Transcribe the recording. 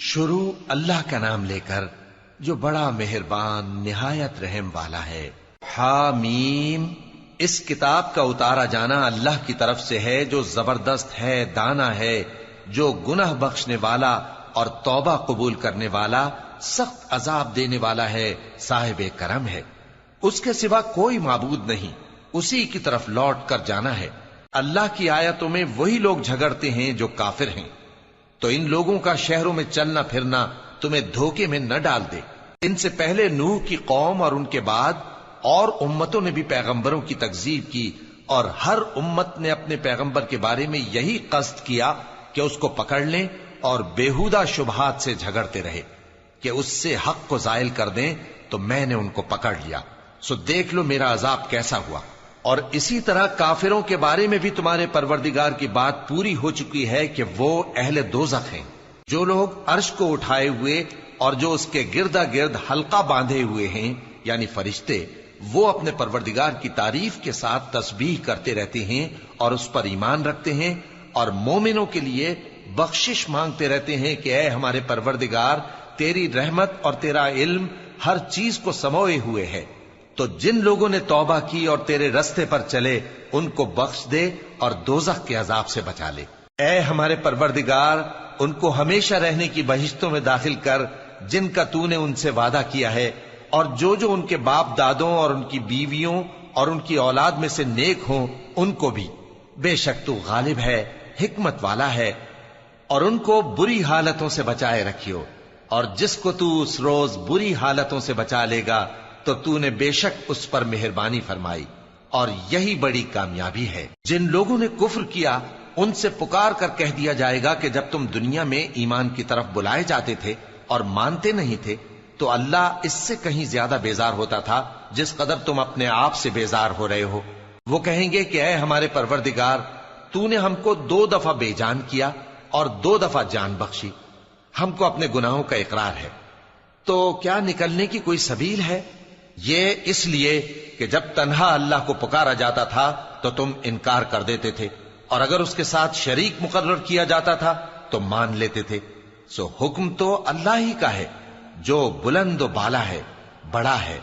شروع اللہ کا نام لے کر جو بڑا مہربان نہایت رحم والا ہے۔ حامیم، اس کتاب کا اتارا جانا اللہ کی طرف سے ہے جو زبردست ہے، دانا ہے، جو گناہ بخشنے والا اور توبہ قبول کرنے والا، سخت عذاب دینے والا ہے، صاحب کرم ہے۔ اس کے سوا کوئی معبود نہیں، اسی کی طرف لوٹ کر جانا ہے۔ اللہ کی آیتوں میں وہی لوگ جھگڑتے ہیں جو کافر ہیں، تو ان لوگوں کا شہروں میں چلنا پھرنا تمہیں دھوکے میں نہ ڈال دے۔ ان سے پہلے نوح کی قوم اور ان کے بعد اور امتوں نے بھی پیغمبروں کی تکذیب کی، اور ہر امت نے اپنے پیغمبر کے بارے میں یہی قصد کیا کہ اس کو پکڑ لیں، اور بیہودہ شبہات سے جھگڑتے رہے کہ اس سے حق کو زائل کر دیں، تو میں نے ان کو پکڑ لیا، سو دیکھ لو میرا عذاب کیسا ہوا۔ اور اسی طرح کافروں کے بارے میں بھی تمہارے پروردگار کی بات پوری ہو چکی ہے کہ وہ اہل دوزخ ہیں۔ جو لوگ عرش کو اٹھائے ہوئے اور جو اس کے گردا گرد حلقہ باندھے ہوئے ہیں یعنی فرشتے، وہ اپنے پروردگار کی تعریف کے ساتھ تسبیح کرتے رہتے ہیں اور اس پر ایمان رکھتے ہیں، اور مومنوں کے لیے بخشش مانگتے رہتے ہیں کہ اے ہمارے پروردگار، تیری رحمت اور تیرا علم ہر چیز کو سموئے ہوئے ہے، تو جن لوگوں نے توبہ کی اور تیرے رستے پر چلے ان کو بخش دے اور دوزخ کے عذاب سے بچا لے۔ اے ہمارے پروردگار، ان کو ہمیشہ رہنے کی بہشتوں میں داخل کر جن کا تو نے ان سے وعدہ کیا ہے، اور جو جو ان کے باپ دادوں اور ان کی بیویوں اور ان کی اولاد میں سے نیک ہوں ان کو بھی، بے شک تو غالب ہے، حکمت والا ہے۔ اور ان کو بری حالتوں سے بچائے رکھیو، اور جس کو تو اس روز بری حالتوں سے بچا لے گا تو نے بے شک اس پر مہربانی فرمائی، اور یہی بڑی کامیابی ہے۔ جن لوگوں نے کفر کیا ان سے پکار کر کہہ دیا جائے گا کہ جب تم دنیا میں ایمان کی طرف بلائے جاتے تھے اور مانتے نہیں تھے تو اللہ اس سے کہیں زیادہ بیزار ہوتا تھا جس قدر تم اپنے آپ سے بیزار ہو رہے ہو۔ وہ کہیں گے کہ اے ہمارے پروردگار، تو نے ہم کو 2 دفعہ بے جان کیا اور 2 دفعہ جان بخشی، ہم کو اپنے گناہوں کا اقرار ہے، تو کیا نکلنے کی کوئی سبیل ہے؟ یہ اس لیے کہ جب تنہا اللہ کو پکارا جاتا تھا تو تم انکار کر دیتے تھے، اور اگر اس کے ساتھ شریک مقرر کیا جاتا تھا تو مان لیتے تھے۔ سو حکم تو اللہ ہی کا ہے جو بلند و بالا ہے، بڑا ہے۔